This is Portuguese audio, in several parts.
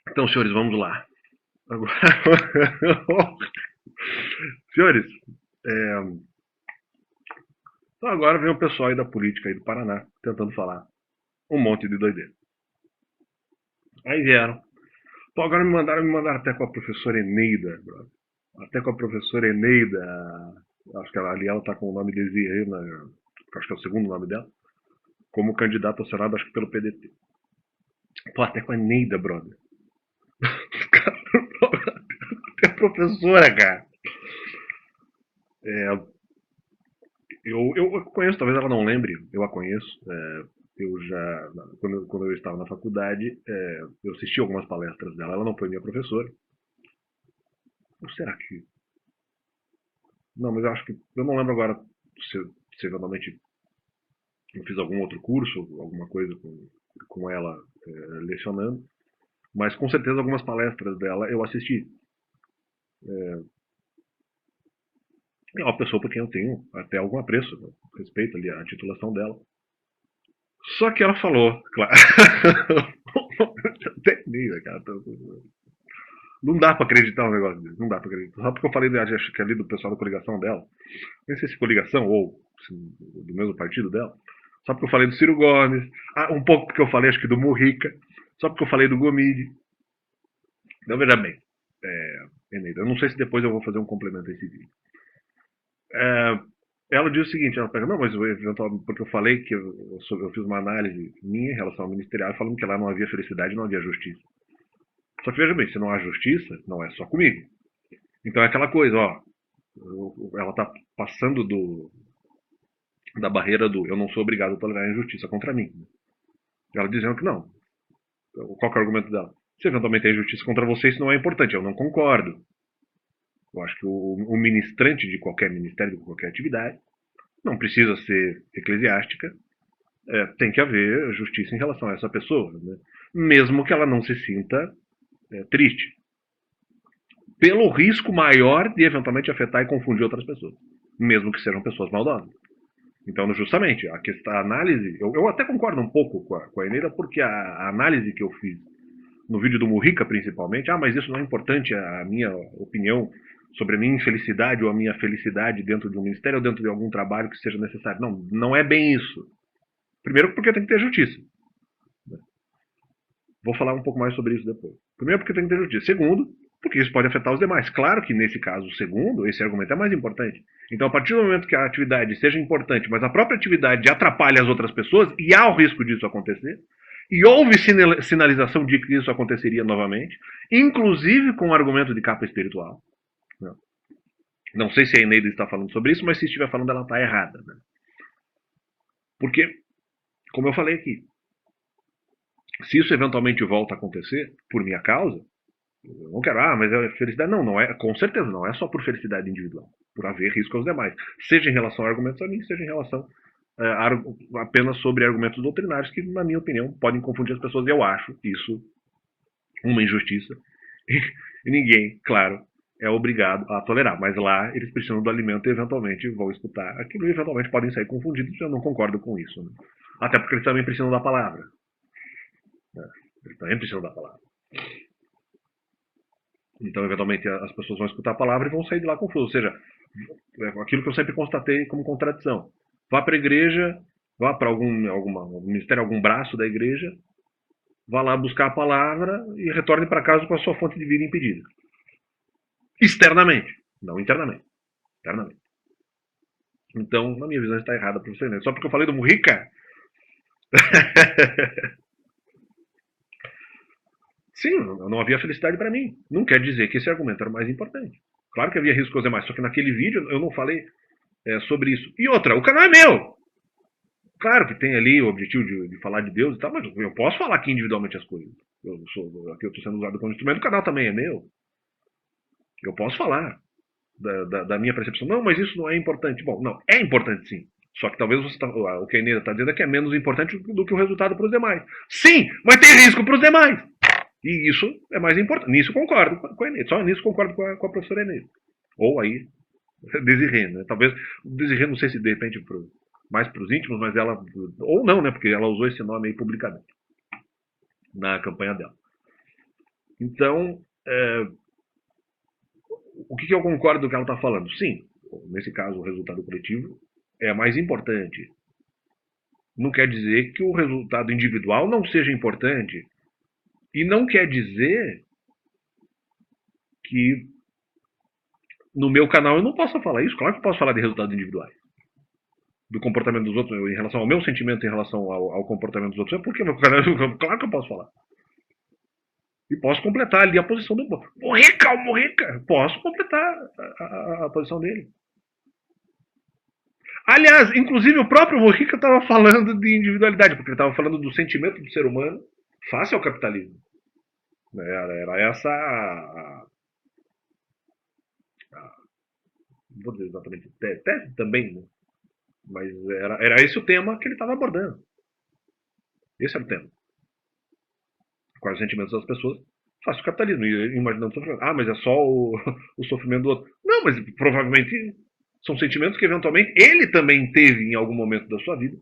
Então, senhores, vamos lá. Agora... senhores, é... então agora vem o pessoal aí da política aí do Paraná tentando falar um monte de doideira. Aí vieram. Pô, agora me mandaram até com a professora Eneida, brother. Até com a professora Eneida. Acho que ela tá com o nome de Zirena, acho que é o segundo nome dela, como candidata ao Senado, acho que pelo PDT. Pô, até com a Eneida, brother. Até a professora, cara. É, eu conheço, talvez ela não lembre, eu a conheço. Eu já, quando eu estava na faculdade, eu assisti algumas palestras dela. Ela não foi minha professora. Ou será que. Não, mas eu acho que. Eu não lembro agora se eventualmente eu fiz algum outro curso, alguma coisa com ela lecionando. Mas com certeza algumas palestras dela eu assisti. É uma pessoa por quem eu tenho até algum apreço, né? Respeito ali a titulação dela. Só que ela falou, claro. Cara, não dá pra acreditar um negócio desse. Não dá pra acreditar. Só porque eu falei, acho que ali do pessoal da coligação dela. Nem sei se coligação ou do mesmo partido dela. Só porque eu falei do Ciro Gomes. Ah, um pouco porque eu falei, acho que do Murrica. Só porque eu falei do Gomide. Então, veja bem. Eneida, eu não sei se depois eu vou fazer um complemento a esse vídeo. É, ela diz o seguinte, ela pega, não, mas porque eu falei que eu fiz uma análise minha em relação ao ministerial, falando que lá não havia felicidade, não havia justiça. Só que veja bem, se não há justiça, não é só comigo. Então é aquela coisa, ó, ela está passando da barreira do eu não sou obrigado a tolerar a injustiça contra mim. Ela dizendo que não. Qual que é o argumento dela? Se eventualmente há injustiça contra você, isso não é importante. Eu não concordo. Eu acho que o ministrante de qualquer ministério, de qualquer atividade, não precisa ser eclesiástica, tem que haver justiça em relação a essa pessoa, né? Mesmo que ela não se sinta triste, pelo risco maior de eventualmente afetar e confundir outras pessoas, mesmo que sejam pessoas maldosas. Então, justamente, a análise, eu até concordo um pouco com a Eneida, porque a análise que eu fiz no vídeo do Murrica, principalmente, mas isso não é importante, a minha opinião sobre a minha infelicidade ou a minha felicidade dentro de um ministério ou dentro de algum trabalho que seja necessário. Não, não é bem isso. Primeiro, porque tem que ter justiça. Vou falar um pouco mais sobre isso depois. Primeiro, porque tem que ter justiça. Segundo, porque isso pode afetar os demais. Claro que nesse caso, o segundo, esse argumento é mais importante. Então, a partir do momento que a atividade seja importante, mas a própria atividade atrapalha as outras pessoas, e há o risco disso acontecer, e houve sinalização de que isso aconteceria novamente, inclusive com o argumento de capa espiritual. Não sei se a Eneida está falando sobre isso, mas se estiver falando, ela está errada. Né? Porque, como eu falei aqui, se isso eventualmente volta a acontecer por minha causa, eu não quero, mas é felicidade. Não, não é, com certeza, não é só por felicidade individual, por haver risco aos demais. Seja em relação a argumentos a mim, seja em relação apenas sobre argumentos doutrinários que, na minha opinião, podem confundir as pessoas. E eu acho isso uma injustiça. E ninguém, claro, é obrigado a tolerar. Mas lá eles precisam do alimento e eventualmente vão escutar aquilo e eventualmente podem sair confundidos. Eu não concordo com isso. Né? Até porque eles também precisam da palavra. Né? Eles também precisam da palavra. Então, eventualmente, as pessoas vão escutar a palavra e vão sair de lá confusas. Ou seja, aquilo que eu sempre constatei como contradição. Vá para a igreja, vá para algum ministério, algum braço da igreja, vá lá buscar a palavra e retorne para casa com a sua fonte de vida impedida. Externamente, não internamente. Externamente. Então, na minha visão, está errada para você. Né? Só porque eu falei do Murrica. Sim, não havia felicidade para mim. Não quer dizer que esse argumento era o mais importante. Claro que havia riscos demais, só que naquele vídeo eu não falei sobre isso. E outra, o canal é meu. Claro que tem ali o objetivo de falar de Deus e tal, mas eu posso falar aqui individualmente as coisas. Aqui eu estou sendo usado como instrumento, o canal também é meu. Eu posso falar da minha percepção. Não, mas isso não é importante. Bom, não, é importante sim. Só que talvez o que a Inês está dizendo é que é menos importante do que o resultado para os demais. Sim, mas tem risco para os demais. E isso é mais importante. Nisso concordo com a Inês. Só nisso concordo com a professora Inês. Ou aí, Desirê, né? Talvez, Desirê, não sei se de repente mais para os íntimos, mas ela, ou não, né? Porque ela usou esse nome aí publicamente na campanha dela. Então, o que eu concordo com o que ela está falando? Sim, nesse caso, o resultado coletivo é mais importante. Não quer dizer que o resultado individual não seja importante. E não quer dizer que no meu canal eu não possa falar isso. Claro que eu posso falar de resultados individuais. Do comportamento dos outros, em relação ao meu sentimento em relação ao comportamento dos outros. É porque meu canal, claro que eu posso falar. E posso completar ali a posição do Morrica, o Morrica. Posso completar a posição dele. Aliás, inclusive o próprio Morrica estava falando de individualidade, porque ele estava falando do sentimento do ser humano face ao capitalismo. Era essa não vou dizer exatamente tese também, né? Mas era esse o tema que ele estava abordando. Esse era o tema. Quais os sentimentos das pessoas face o capitalismo. E imaginando o sofrimento. Ah, mas é só o sofrimento do outro. Não, mas provavelmente são sentimentos que eventualmente ele também teve em algum momento da sua vida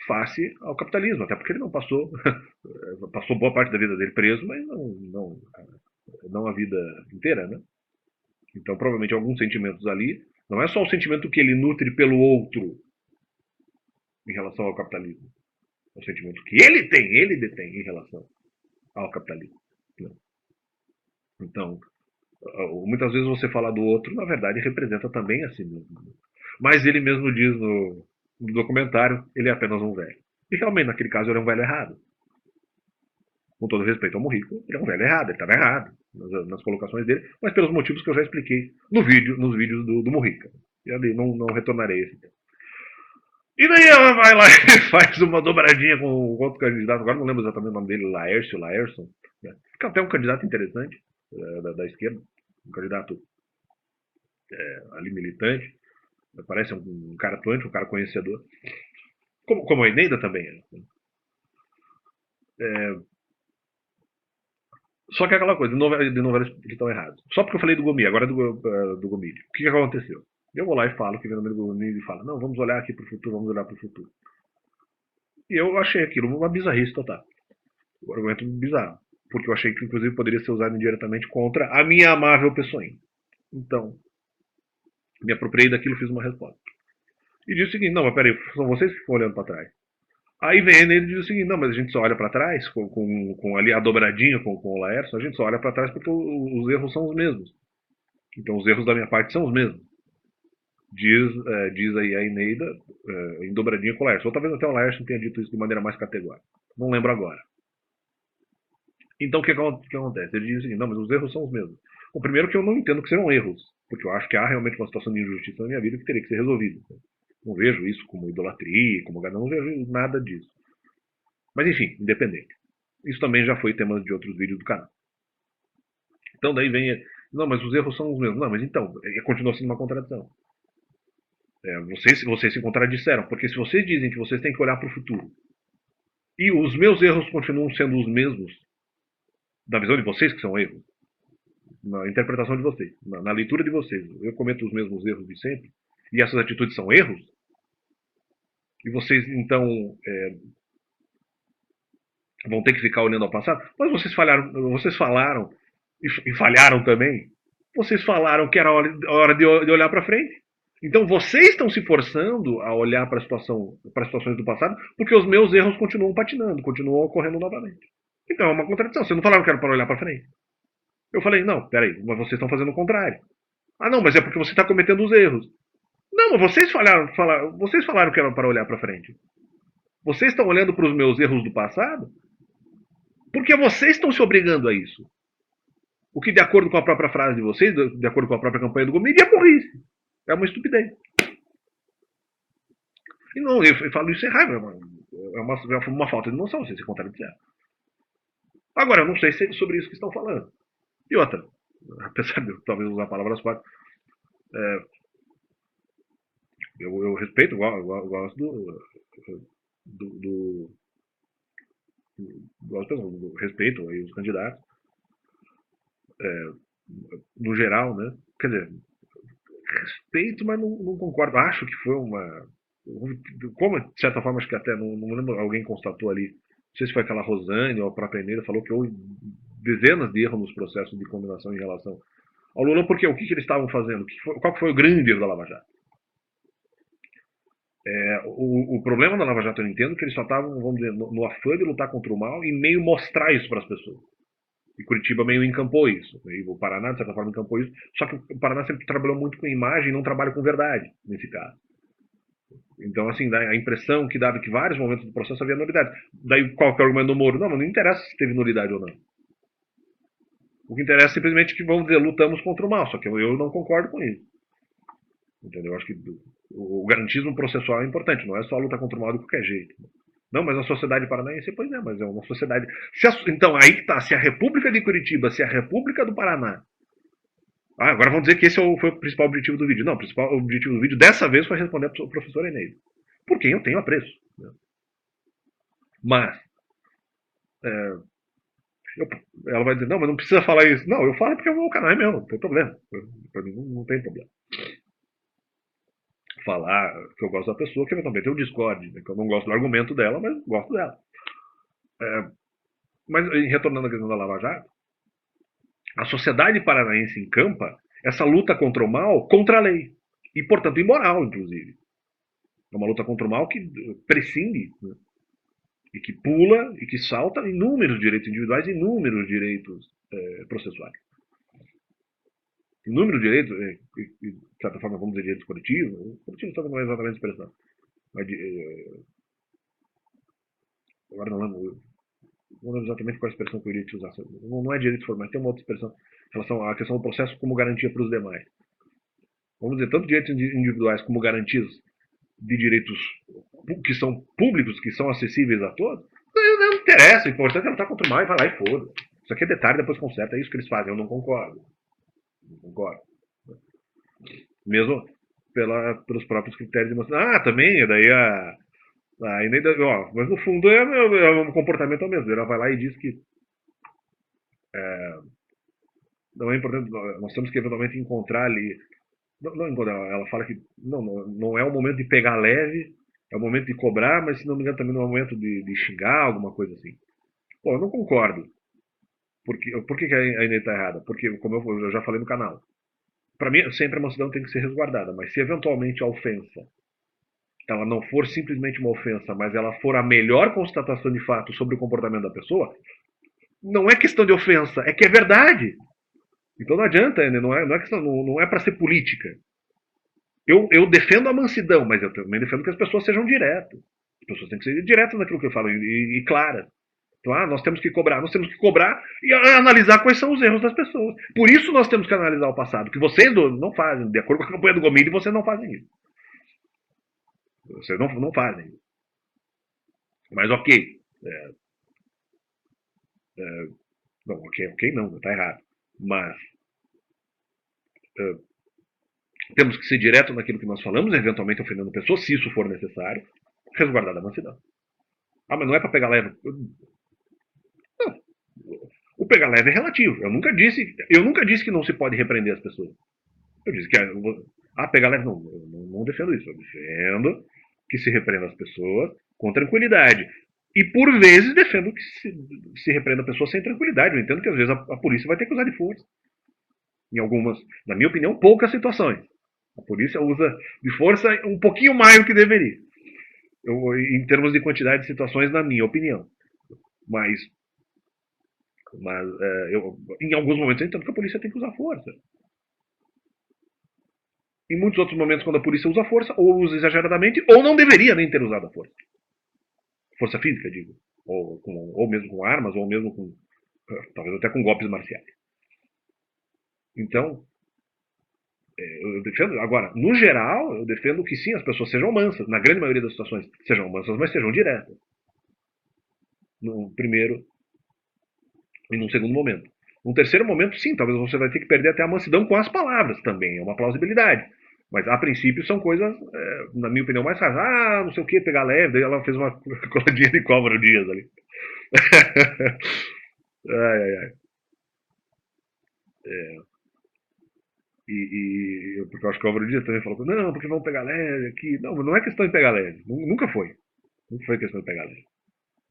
face ao capitalismo, até porque ele não passou passou boa parte da vida dele preso, mas não a vida inteira, né? Então, provavelmente, alguns sentimentos ali, não é só o sentimento que ele nutre pelo outro em relação ao capitalismo, é o sentimento que ele detém em relação ao capitalismo. Né? Então, muitas vezes você falar do outro, na verdade, representa também a si mesmo. Mas ele mesmo diz no documentário, ele é apenas um velho. E realmente, naquele caso, ele é um velho errado. Com todo respeito ao Morrico, ele é um velho errado, ele estava errado nas colocações dele, mas pelos motivos que eu já expliquei nos vídeos do Morrica. E ali não retornarei a esse tema. E daí ela vai lá e faz uma dobradinha com outro candidato, agora não lembro exatamente o nome dele, Laércio. Né? Fica até um candidato interessante da esquerda, um candidato ali militante, parece um cara atuante, um cara conhecedor, como a Eneida também é. Só que é aquela coisa, de novelas que estão erradas. Só porque eu falei do Gomi, agora é do Gomide. O que aconteceu? Eu vou lá e falo que vem no meio do Gomide e fala, não, vamos olhar aqui para o futuro, vamos olhar para o futuro. E eu achei aquilo uma bizarrice total. Um argumento bizarro. Porque eu achei que, inclusive, poderia ser usado indiretamente contra a minha amável pessoinha. Então, me apropriei daquilo e fiz uma resposta. E disse o seguinte, não, mas peraí, são vocês que ficam olhando para trás. Aí vem ele e diz o seguinte, não, mas a gente só olha para trás, com ali a dobradinha com o Laércio, a gente só olha para trás porque os erros são os mesmos. Então os erros da minha parte são os mesmos. Diz aí a Eneida em dobradinha com o Laércio. Ou talvez até o Laércio tenha dito isso de maneira mais categórica. Não lembro agora. Então o que acontece? Ele diz o seguinte, não, mas os erros são os mesmos. O primeiro que eu não entendo que sejam erros, porque eu acho que há realmente uma situação de injustiça na minha vida que teria que ser resolvida. Não vejo isso como idolatria, como não vejo nada disso. Mas enfim, independente. Isso também já foi tema de outros vídeos do canal. Então daí vem, não, mas os erros são os mesmos. Não, mas então, continua sendo uma contradição. Vocês se contradisseram, porque se vocês dizem que vocês têm que olhar para o futuro e os meus erros continuam sendo os mesmos, da visão de vocês que são erros, na interpretação de vocês, na leitura de vocês, eu cometo os mesmos erros de sempre, e essas atitudes são erros, e vocês então vão ter que ficar olhando ao passado, mas vocês falaram e falharam também. Vocês falaram que era hora de olhar para frente. Então vocês estão se forçando a olhar para as situações do passado, porque os meus erros continuam patinando, continuam ocorrendo novamente. Então é uma contradição. Vocês não falaram que era para olhar para frente. Eu falei, não, peraí, mas vocês estão fazendo o contrário. Ah, não, mas é porque você está cometendo os erros. Não, mas vocês falaram que era para olhar para frente. Vocês estão olhando para os meus erros do passado porque vocês estão se obrigando a isso. O que, de acordo com a própria frase de vocês, de acordo com a própria campanha do Gomide, é burrice. É uma estupidez. E não, eu falo isso sem raiva. É uma falta de noção, vocês se contradizem. Agora, eu não sei se é sobre isso que estão falando. E outra, apesar de eu talvez usar palavras fortes, eu respeito, eu gosto do respeito aí os candidatos, no geral, né? Quer dizer, respeito, mas não concordo. Acho que foi uma. Como, de certa forma, acho que até não lembro, alguém constatou ali. Não sei se foi aquela Rosane ou a própria Eneida, falou que houve dezenas de erros nos processos de condenação em relação ao Lula, porque o que eles estavam fazendo? Qual foi o grande erro da Lava Jato? O problema da Lava Jato, eu entendo que eles só estavam, vamos dizer, no afã de lutar contra o mal e meio mostrar isso para as pessoas. E Curitiba meio encampou isso. E o Paraná, de certa forma, encampou isso. Só que o Paraná sempre trabalhou muito com imagem e não trabalha com verdade, nesse caso. Então, assim, a impressão que dava que vários momentos do processo havia nulidade. Daí, qual que é o argumento do Moro? Não interessa se teve nulidade ou não. O que interessa é simplesmente que, vamos dizer, lutamos contra o mal. Só que eu não concordo com isso. Entendeu? Eu acho que o garantismo processual é importante. Não é só lutar contra o mal de qualquer jeito. Não, mas a sociedade paranaense, pois é, mas é uma sociedade. Então, aí que tá. Se a República de Curitiba, se a República do Paraná. Agora vamos dizer que esse foi o principal objetivo do vídeo. Não, o principal objetivo do vídeo dessa vez foi responder ao professor Eneide. Por quem eu tenho apreço. Né? Mas, é, ela vai dizer, não, mas não precisa falar isso. Não, eu falo porque o meu canal é meu, não tem problema. Pra mim não tem problema. Falar que eu gosto da pessoa, que eventualmente eu discorde, né? Que eu não gosto do argumento dela, mas gosto dela. Mas, retornando à questão da Lava Jato, a sociedade paranaense encampa essa luta contra o mal contra a lei. E, portanto, imoral, inclusive. É uma luta contra o mal que prescinde, né? E que pula e que salta inúmeros direitos individuais e inúmeros direitos processuais. Inúmeros direitos, de certa forma, vamos dizer, direitos coletivos. Coletivos talvez não é exatamente a expressão. Mas, agora não lembro exatamente qual a expressão que eu iria te usar. Não é direitos formais, tem uma outra expressão em relação à questão do processo como garantia para os demais. Vamos dizer, tanto direitos individuais como garantias de direitos que são públicos, que são acessíveis a todos, não interessa. O importante é lutar contra o mal e vai lá e foda. Isso aqui é detalhe, depois conserta. É isso que eles fazem. Eu não concordo. Não concordo. Mesmo pelos próprios critérios de mostrar. Também, daí mas no fundo o comportamento é o mesmo. Ela vai lá e diz que não é importante, nós temos que eventualmente encontrar ali. Não encontrar, ela fala que não é o momento de pegar leve, é o momento de cobrar, mas se não me engano também não é o momento de xingar, alguma coisa assim. Pô, eu não concordo. Por que a Inês está errada? Porque, como eu já falei no canal, para mim sempre a mansidão tem que ser resguardada, mas se eventualmente a ofensa ela não for simplesmente uma ofensa, mas ela for a melhor constatação de fato sobre o comportamento da pessoa, não é questão de ofensa, é que é verdade. Então não adianta, né? Não é para ser política. Eu defendo a mansidão, mas eu também defendo que as pessoas sejam diretas. As pessoas têm que ser diretas naquilo que eu falo e claras. Então, nós temos que cobrar e analisar quais são os erros das pessoas. Por isso nós temos que analisar o passado, que vocês não fazem. De acordo com a campanha do Gomide, vocês não fazem isso. Vocês não fazem isso. Mas ok. Não, ok não, está errado. Mas temos que ser direto naquilo que nós falamos, eventualmente ofendendo pessoas, se isso for necessário, resguardar a mansidão. Mas não é para pegar leve. Não. O pegar leve é relativo. Eu nunca disse que não se pode repreender as pessoas. Eu disse que pegar leve não. Eu não defendo isso. Eu defendo que se repreenda as pessoas com tranquilidade. E por vezes defendo que se repreenda a pessoa sem tranquilidade. Eu entendo que às vezes a polícia vai ter que usar de força. Em algumas, na minha opinião, poucas situações. A polícia usa de força um pouquinho mais do que deveria. Em termos de quantidade de situações, na minha opinião. Mas em alguns momentos eu entendo que a polícia tem que usar força. Em muitos outros momentos, quando a polícia usa força, ou usa exageradamente, ou não deveria nem ter usado a força. Força física, digo. Ou mesmo com armas, ou mesmo com. Talvez até com golpes marciais. Então, eu defendo. Agora, no geral, eu defendo que sim, as pessoas sejam mansas. Na grande maioria das situações, sejam mansas, mas sejam diretas. No primeiro e num segundo momento. Num terceiro momento, sim, talvez você vai ter que perder até a mansidão com as palavras também. É uma plausibilidade. Mas a princípio são coisas, na minha opinião, mais raras. Não sei o que, pegar leve. Daí ela fez uma coladinha de cobra Dias ali. Ai. Porque eu acho que o Álvaro Dias também falou, não, porque vão pegar leve aqui. Não é questão de pegar leve. Nunca foi. Nunca foi questão de pegar leve.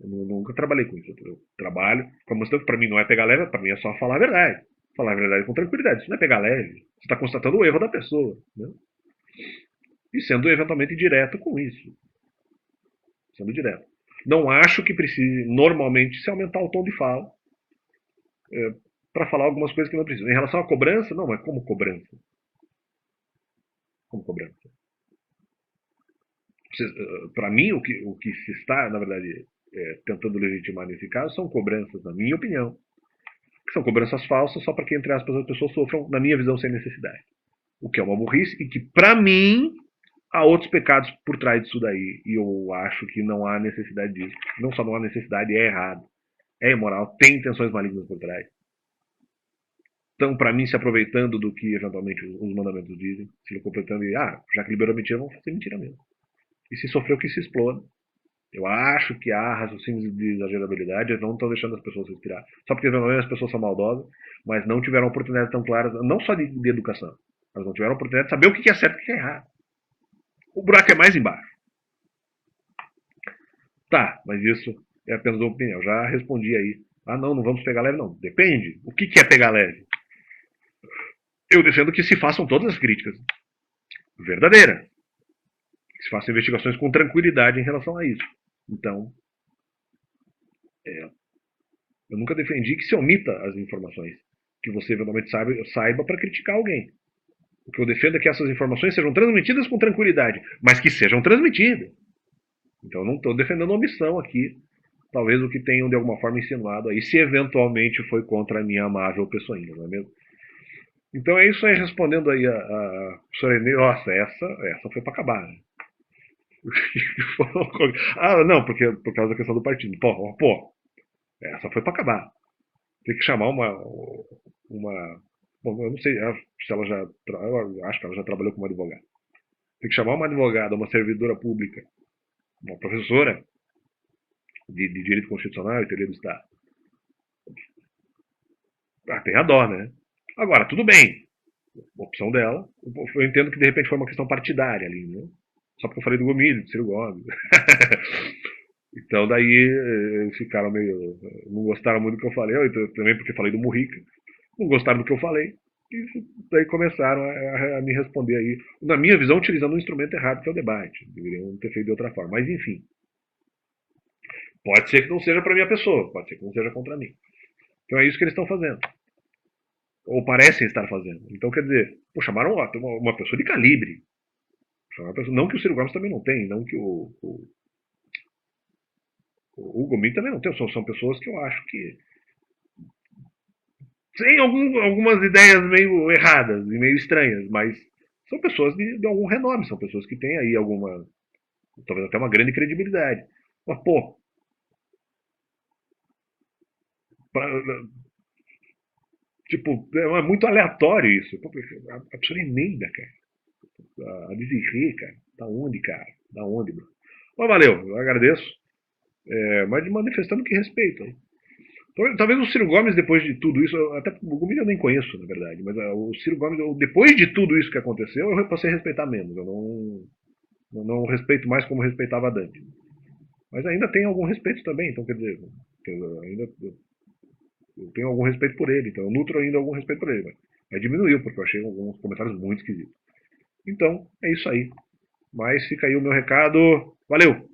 Nunca trabalhei com isso. Eu trabalho, como mostrando que para mim não é pegar leve, para mim é só falar a verdade. Falar a verdade com tranquilidade. Isso não é pegar leve. Você está constatando o erro da pessoa. Né? E sendo eventualmente direto com isso. Sendo direto. Não acho que precise, normalmente, se aumentar o tom de fala para falar algumas coisas que não precisa. Em relação à cobrança, não, mas como cobrança? Como cobrança? Para mim, o que se está, na verdade, tentando legitimar nesse caso são cobranças, na minha opinião, que são cobranças falsas só para que, entre aspas, as pessoas sofram, na minha visão, sem necessidade. O que é uma burrice e que, para mim, há outros pecados por trás disso daí. E eu acho que não há necessidade disso. Não só não há necessidade, é errado. É imoral, tem intenções malignas por trás. Estão, para mim, se aproveitando do que eventualmente os mandamentos dizem, se completando e, já que liberou mentira, vamos fazer mentira mesmo. E se sofreu, que se exploda. Eu acho que há raciocínios de exagerabilidade, não estão deixando as pessoas respirar. Só porque eventualmente as pessoas são maldosas, mas não tiveram oportunidades tão claras, não só de educação, elas não tiveram oportunidade de saber o que é certo e o que é errado. O buraco é mais embaixo. Tá, mas isso é apenas uma opinião. Já respondi aí. Não vamos pegar leve, não. Depende. O que é pegar leve? Eu defendo que se façam todas as críticas verdadeiras. Que se façam investigações com tranquilidade em relação a isso. Então, eu nunca defendi que se omita as informações que você eventualmente saiba para criticar alguém. O que eu defendo é que essas informações sejam transmitidas com tranquilidade, mas que sejam transmitidas. Então eu não estou defendendo omissão aqui. Talvez o que tenham de alguma forma insinuado aí, se eventualmente foi contra a minha amável pessoinha, não é mesmo? Então é isso aí, respondendo aí a professora Enê. Nossa, essa foi para acabar, né? Não, porque por causa da questão do partido. Pô, essa foi para acabar. Tem que chamar uma. Bom, eu não sei se ela já. Eu acho que ela já trabalhou como advogada. Tem que chamar uma advogada, uma servidora pública, uma professora de direito constitucional e teoria do Estado. Tem a dó, né? Agora, tudo bem. Opção dela. Eu entendo que de repente foi uma questão partidária ali, né? Só porque eu falei do Gomide, do Ciro Gomes. Então daí ficaram meio. Não gostaram muito do que eu falei. Eu também porque falei do Murrica. Não gostaram do que eu falei. E daí começaram a me responder aí, na minha visão, utilizando um instrumento errado, que é o debate. Deveriam ter feito de outra forma. Mas enfim, pode ser que não seja para minha pessoa, pode ser que não seja contra mim. Então é isso que eles estão fazendo. Ou parecem estar fazendo. Então quer dizer, chamaram uma pessoa de calibre. Não que o Ciro Gomes também não tem, não que o Gomes também não tem. São pessoas que eu acho que tem algumas ideias meio erradas e meio estranhas, mas são pessoas de algum renome, são pessoas que têm aí alguma, talvez até uma grande credibilidade. Mas, pô, pra, tipo, é muito aleatório isso. Pô, a pessoa é Neida, cara. A Desirê, cara. Da onde, cara? Da onde, bro? Mas valeu, eu agradeço. Mas manifestando que respeito. Né? Talvez o Ciro Gomes, depois de tudo isso, até o Gomes eu nem conheço, na verdade, mas o Ciro Gomes, depois de tudo isso que aconteceu, eu passei a respeitar menos. Eu não respeito mais como respeitava Dante. Mas ainda tenho algum respeito também, então quer dizer, eu tenho algum respeito por ele, então eu nutro ainda algum respeito por ele. Mas diminuiu, porque eu achei alguns comentários muito esquisitos. Então, é isso aí. Mas fica aí o meu recado. Valeu!